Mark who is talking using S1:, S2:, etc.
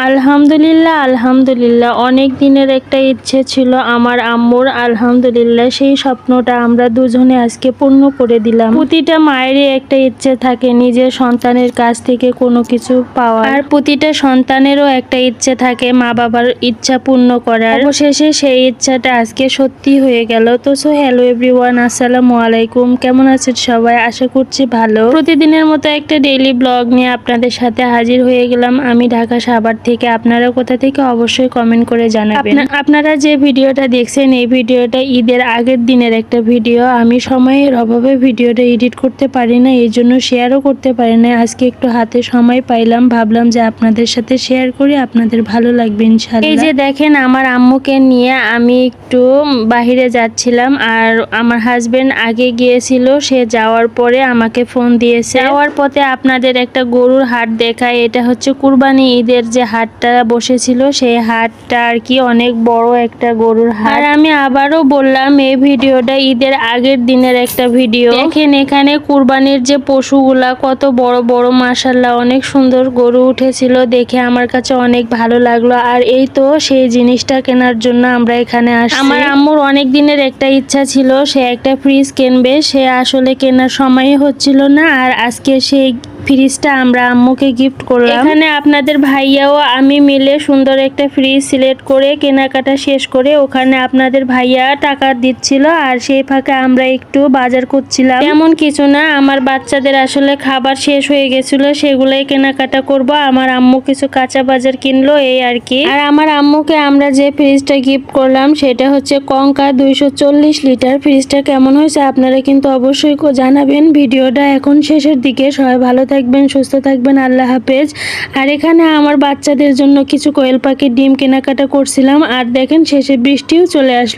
S1: আলহামদুলিল্লাহ আলহামদুলিল্লাহ, অনেক দিনের একটা ইচ্ছে ছিল আমার আম্মুর। আলহামদুলিল্লাহ সেই স্বপ্নটা আমরা দুজনে আজকে পূর্ণ করে দিলাম। প্রতিটা মায়েরই একটা ইচ্ছে থাকে নিজের সন্তানের কাছ থেকে কোনো কিছু পাওয়ার, আর প্রতিটা সন্তানেরও একটা ইচ্ছে থাকে মা বাবার ইচ্ছা পূর্ণ করার। অবশেষে সেই ইচ্ছাটা আজকে সত্যি হয়ে গেল। তো হ্যালো এভরিওয়ান, আসসালামু আলাইকুম। কেমন আছেন সবাই? আশা করছি ভালো। প্রতিদিনের মতো একটা ডেইলি ব্লগ নিয়ে আপনাদের সাথে হাজির হয়ে গেলাম আমি ঢাকা সাভার থেকে। আপনারা কোথা থেকে অবশ্যই কমেন্ট করে জানাবেন। আপনারা যে ভিডিওটা দেখছেন এই ভিডিওটা ঈদের আগের দিনের একটা ভিডিও। আমি সময়ের অভাবে ভিডিওটা এডিট করতে পারি না, এই জন্য শেয়ারও করতে পারি না। আজকে একটু হাতে সময় পাইলাম, ভাবলাম যে আপনাদের সাথে শেয়ার করি, আপনাদের ভালো লাগবে ইনশাআল্লাহ। এই যে দেখেন আমার আম্মুকে নিয়ে আমি একটু বাহিরে যাচ্ছিলাম, আর আমার হাজবেন্ড আগে গিয়েছিল। সে যাওয়ার পরে আমাকে ফোন দিয়েছে। যাওয়ার পথে আপনাদের একটা গরুর হাট দেখায়। এটা হচ্ছে কুরবানি ঈদের যে হাটটা বসেছিল, সেই হাটটা আর কি, অনেক বড় একটা গরুর হাট। আর আমি আবারও বললাম এই ভিডিওটা ঈদের আগের দিনের একটা ভিডিও। দেখেন এখানে কুরবানির যে পশুগুলা কত বড় বড়, মাশাআল্লাহ অনেক সুন্দর গরু উঠেছিল। দেখে আমার কাছে অনেক ভালো লাগলো। আর এই তো সেই জিনিসটা কেনার জন্য আমরা এখানে আসছি। আমার আম্মুর অনেক দিনের একটা ইচ্ছা ছিল, সে একটা ফ্রিজ কিনবে। সে আসলে কেনার সময় হচ্ছিল না, আর আজকে সেই ফ্রিজটা আমরা আম্মুকে গিফট করলাম। এখানে আপনাদের ভাইয়াও আমি মিলে সুন্দর একটা ফ্রিজ সিলেক্ট করে কেনাকাটা শেষ করে ওখানে আপনাদের ভাইয়া টাকা দিচ্ছিল, আর সেই ফাঁকে আমরা একটু বাজার করছিলাম। তেমন কিছু না, আমার বাচ্চাদের আসলে খাবার শেষ হয়ে গেছিল, সেগুলোই কেনাকাটা করব। আমার আম্মু কিছু কাঁচা বাজার কিনলো, এই আর কি। আর আমার আম্মুকে আমরা যে ফ্রিজটা গিফট করলাম সেটা হচ্ছে কঙ্কা 240 লিটার। ফ্রিজটা কেমন হয়েছে আপনারা কিন্তু অবশ্যই জানাবেন। ভিডিওটা এখন শেষের দিকে। সবাই ভালো থাকবেন, সুস্থ থাকবেন, আল্লাহ হাফেজ। আর এখানে আমার বাচ্চাদের জন্য কিছু কোয়েল পাখির ডিম কেনাকাটা করছিলাম, আর দেখেন শেষে বৃষ্টিও চলে আসলো।